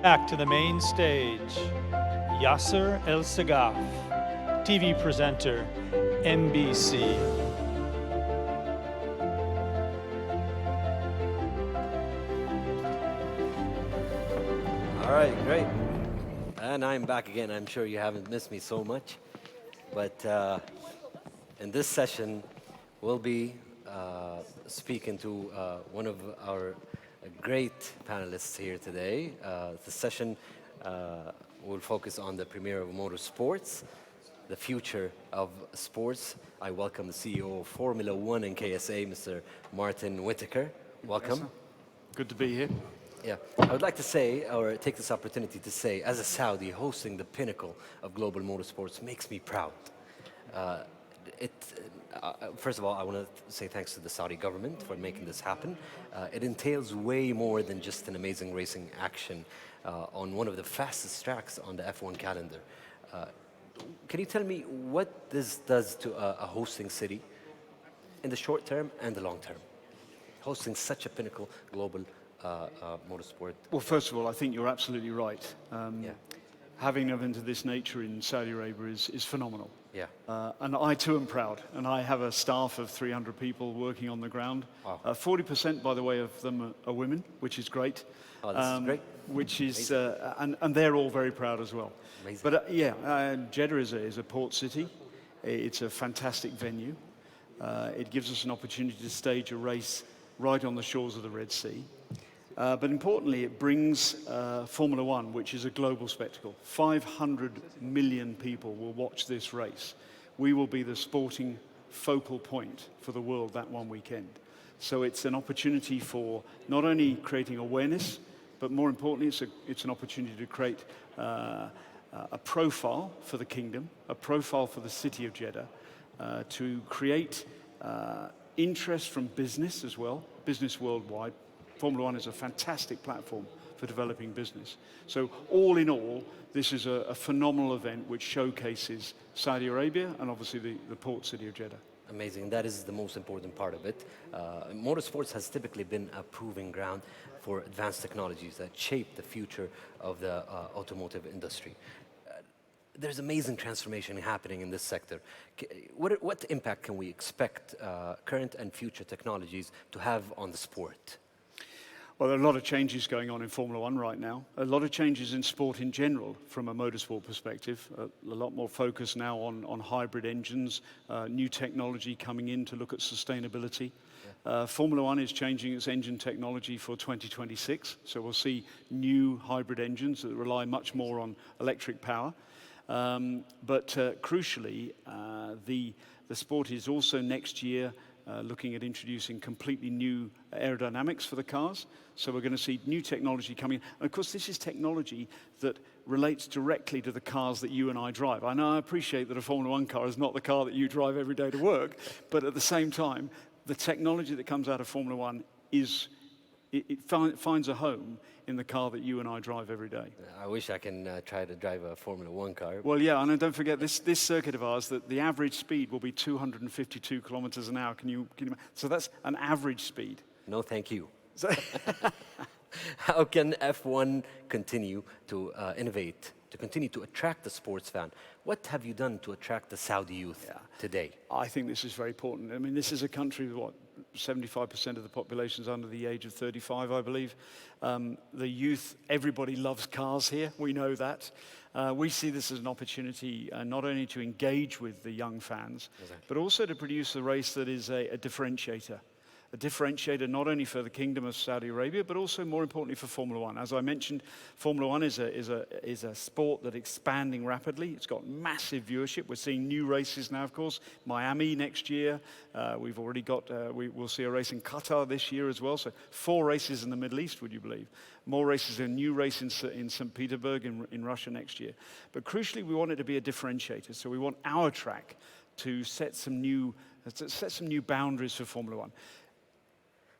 Back to the main stage, Yasser El Sagaf, TV presenter, NBC. All right, great. And I'm back again. I'm sure you haven't missed me so much. But in this session, we'll be speaking to one of our great panelists here today. The session will focus on the premiere of Motorsports, the future of sports. I welcome the CEO of Formula One and KSA, Mr. Martin Whitaker. Welcome. Yes, good to be here. Yeah, I would like to say, or take this opportunity to say, as a Saudi, hosting the pinnacle of global motorsports makes me proud. First of all, I want to say thanks to the Saudi government for making this happen. It entails way more than just an amazing racing action on one of the fastest tracks on the F1 calendar. Can you tell me what this does to a hosting city in the short term and the long term? Hosting such a pinnacle global motorsport. Well, first of all, I think you're absolutely right. Having an event of this nature in Saudi Arabia is phenomenal. Yeah. And I too am proud. And I have a staff of 300 people working on the ground. Wow. 40%, by the way, of them are women, which is great. Oh, this is great. Which is, and they're all very proud as well. Amazing. But Jeddah is a port city. It's a fantastic venue. It gives us an opportunity to stage a race right on the shores of the Red Sea. But importantly, it brings Formula One, which is a global spectacle. 500 million people will watch this race. We will be the sporting focal point for the world that one weekend. So it's an opportunity for not only creating awareness, but more importantly, it's an opportunity to create a profile for the kingdom, a profile for the city of Jeddah, to create interest from business as well, business worldwide. Formula One is a fantastic platform for developing business. So all in all, this is a phenomenal event which showcases Saudi Arabia and obviously the port city of Jeddah. Amazing. That is the most important part of it. Motorsports has typically been a proving ground for advanced technologies that shape the future of the automotive industry. There's amazing transformation happening in this sector. What impact can we expect current and future technologies to have on the sport? Well, there are a lot of changes going on in Formula One right now. A lot of changes in sport in general from a motorsport perspective. A lot more focus now on hybrid engines, new technology coming in to look at sustainability. Yeah. Formula One is changing its engine technology for 2026. So we'll see new hybrid engines that rely much more on electric power. But crucially, the sport is also next year looking at introducing completely new aerodynamics for the cars. So we're going to see new technology coming in. And of course, this is technology that relates directly to the cars that you and I drive. I know I appreciate that a Formula One car is not the car that you drive every day to work, but at the same time, the technology that comes out of Formula One finds a home in the car that you and I drive every day. I wish I can try to drive a Formula One car. Well, yeah, and don't forget this circuit of ours, that the average speed will be 252 kilometers an hour. Can you so that's an average speed. No, thank you. How can F1 continue to innovate, to continue to attract the sports fan? What have you done to attract the Saudi youth today? I think this is very important. I mean, this is a country with, 75% of the population is under the age of 35, I believe. The youth, everybody loves cars here. We know that. We see this as an opportunity not only to engage with the young fans, but also to produce a race that is a differentiator. A differentiator not only for the Kingdom of Saudi Arabia, but also more importantly for Formula One. As I mentioned, Formula One is a sport that's expanding rapidly. It's got massive viewership. We're seeing new races now, of course. Miami next year. We've already got, we'll see a race in Qatar this year as well. So 4 races in the Middle East, would you believe? More races, a new race in St. Petersburg in Russia next year. But crucially, we want it to be a differentiator. So we want our track to set some new boundaries for Formula One.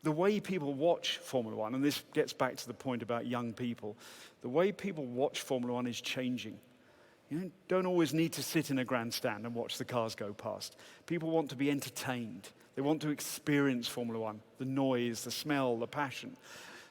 The way people watch Formula One, and this gets back to the point about young people, the way people watch Formula One is changing. You don't always need to sit in a grandstand and watch the cars go past. People want to be entertained. They want to experience Formula One, the noise, the smell, the passion.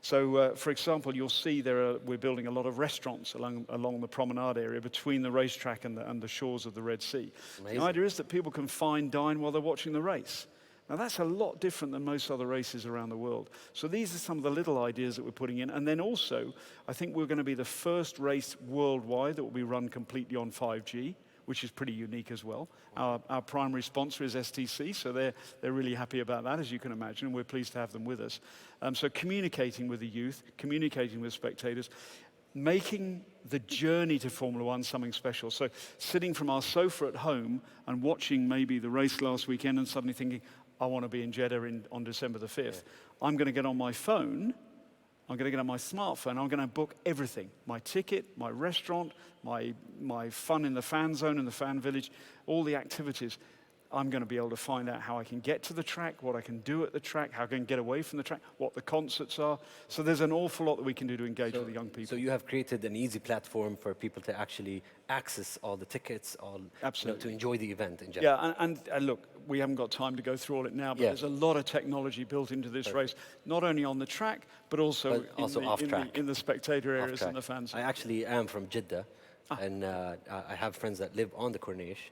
So, for example, you'll see we're building a lot of restaurants along the promenade area between the racetrack and the shores of the Red Sea. Amazing. The idea is that people can fine dine while they're watching the race. Now, that's a lot different than most other races around the world. So these are some of the little ideas that we're putting in. And then also, I think we're going to be the first race worldwide that will be run completely on 5G, which is pretty unique as well. Our primary sponsor is STC, so they're really happy about that, as you can imagine, and we're pleased to have them with us. So communicating with the youth, communicating with spectators, making the journey to Formula One something special. So sitting from our sofa at home and watching maybe the race last weekend and suddenly thinking, I want to be in Jeddah on December the 5th. Yeah. I'm going to get on my phone, I'm going to get on my smartphone, I'm going to book everything. My ticket, my restaurant, my fun in the fan zone and the fan village, all the activities. I'm going to be able to find out how I can get to the track, what I can do at the track, how I can get away from the track, what the concerts are. So there's an awful lot that we can do to engage with the young people. So you have created an easy platform for people to actually access all the tickets, to enjoy the event in general. Yeah, and look, we haven't got time to go through all it now, but there's a lot of technology built into this race, not only on the track, but also off track. In the spectator areas and the fans. I actually am from Jeddah, and I have friends that live on the Corniche,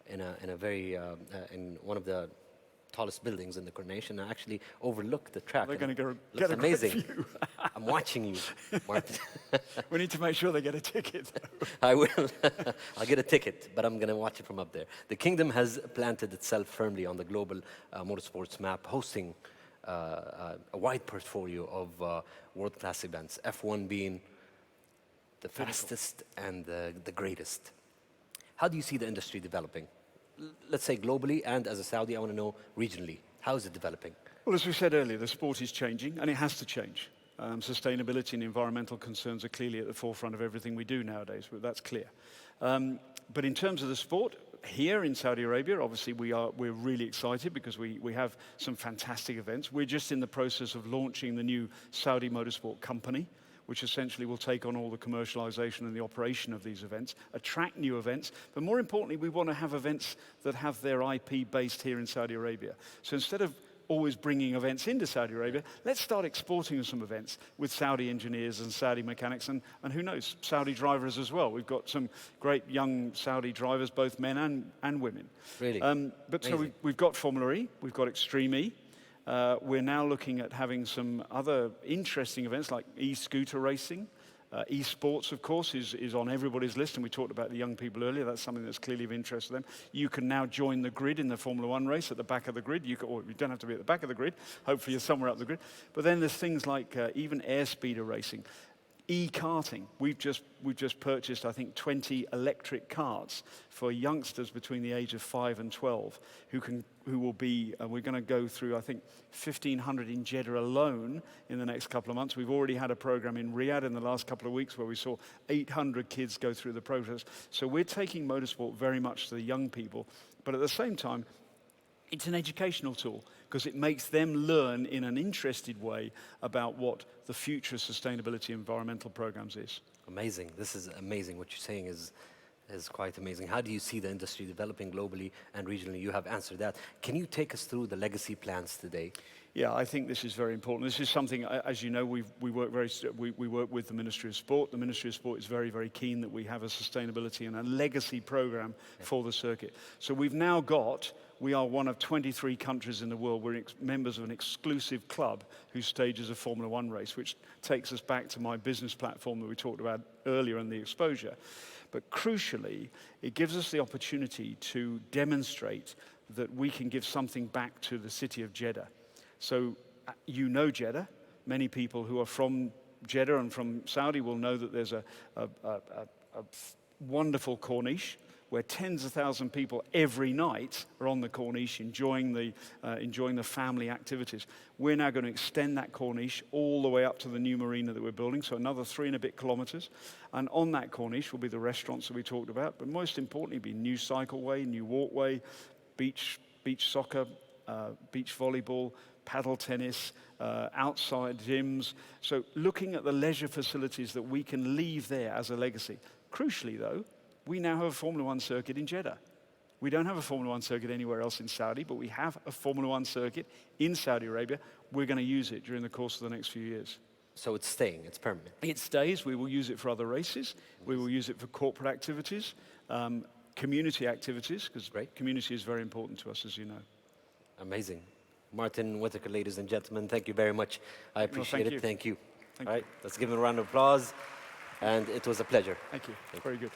in one of the tallest buildings in the Corniche, and I actually overlook the track. They're going to go get a amazing. great view. I'm watching you, Martin. We need to make sure they get a ticket. I will. I'll get a ticket, but I'm going to watch it from up there. The kingdom has planted itself firmly on the global motorsports map, hosting a wide portfolio of world-class events, F1 being the fastest and the greatest. How do you see the industry developing? Let's say globally, and as a Saudi, I want to know regionally. How is it developing? Well, as we said earlier, the sport is changing, and it has to change. Sustainability and environmental concerns are clearly at the forefront of everything we do nowadays. That's clear. But in terms of the sport, here in Saudi Arabia, obviously we're really excited because we have some fantastic events. We're just in the process of launching the new Saudi Motorsport company, which essentially will take on all the commercialization and the operation of these events, attract new events, but more importantly, we want to have events that have their IP based here in Saudi Arabia. So instead of always bringing events into Saudi Arabia, let's start exporting some events with Saudi engineers and Saudi mechanics, and who knows, Saudi drivers as well. We've got some great young Saudi drivers, both men and women. Really? But so we've got Formula E, we've got Extreme E. We're now looking at having some other interesting events like e-scooter racing. E-sports, of course, is on everybody's list, and we talked about the young people earlier. That's something that's clearly of interest to them. You can now join the grid in the Formula One race at the back of the grid. Or you don't have to be at the back of the grid. Hopefully you're somewhere up the grid. But then there's things like even airspeeder racing. E-karting. We've just purchased, I think, 20 electric karts for youngsters between the age of 5 and 12 who will be, we're going to go through, I think, 1,500 in Jeddah alone in the next couple of months. We've already had a program in Riyadh in the last couple of weeks where we saw 800 kids go through the process. So we're taking motorsport very much to the young people, but at the same time, it's an educational tool because it makes them learn in an interested way about what the future of sustainability and environmental programs is. Amazing. This is amazing. What you're saying is quite amazing. How do you see the industry developing globally and regionally? You have answered that. Can you take us through the legacy plans today? Yeah, I think this is very important. This is something, as you know, we work with the Ministry of Sport. The Ministry of Sport is very, very keen that we have a sustainability and a legacy program for the circuit. So we are one of 23 countries in the world. We're members of an exclusive club who stages a Formula One race, which takes us back to my business platform that we talked about earlier and the exposure. But crucially, it gives us the opportunity to demonstrate that we can give something back to the city of Jeddah. So you know Jeddah. Many people who are from Jeddah and from Saudi will know that there's a wonderful Corniche where tens of thousands of people every night are on the Corniche enjoying the family activities. We're now going to extend that Corniche all the way up to the new marina that we're building, so another 3 and a bit kilometers. And on that Corniche will be the restaurants that we talked about, but most importantly, be new cycleway, new walkway, beach soccer, beach volleyball, paddle tennis, outside gyms. So looking at the leisure facilities that we can leave there as a legacy. Crucially, though, we now have a Formula One circuit in Jeddah. We don't have a Formula One circuit anywhere else in Saudi, but we have a Formula One circuit in Saudi Arabia. We're going to use it during the course of the next few years. So it's staying, it's permanent. It stays. We will use it for other races. We will use it for corporate activities, community activities, because community is very important to us, as you know. Amazing. Martin Whitaker, ladies and gentlemen, thank you very much. I appreciate it. Thank you. Thank All you. right, let's give him a round of applause. And it was a pleasure. Thank you. Very good.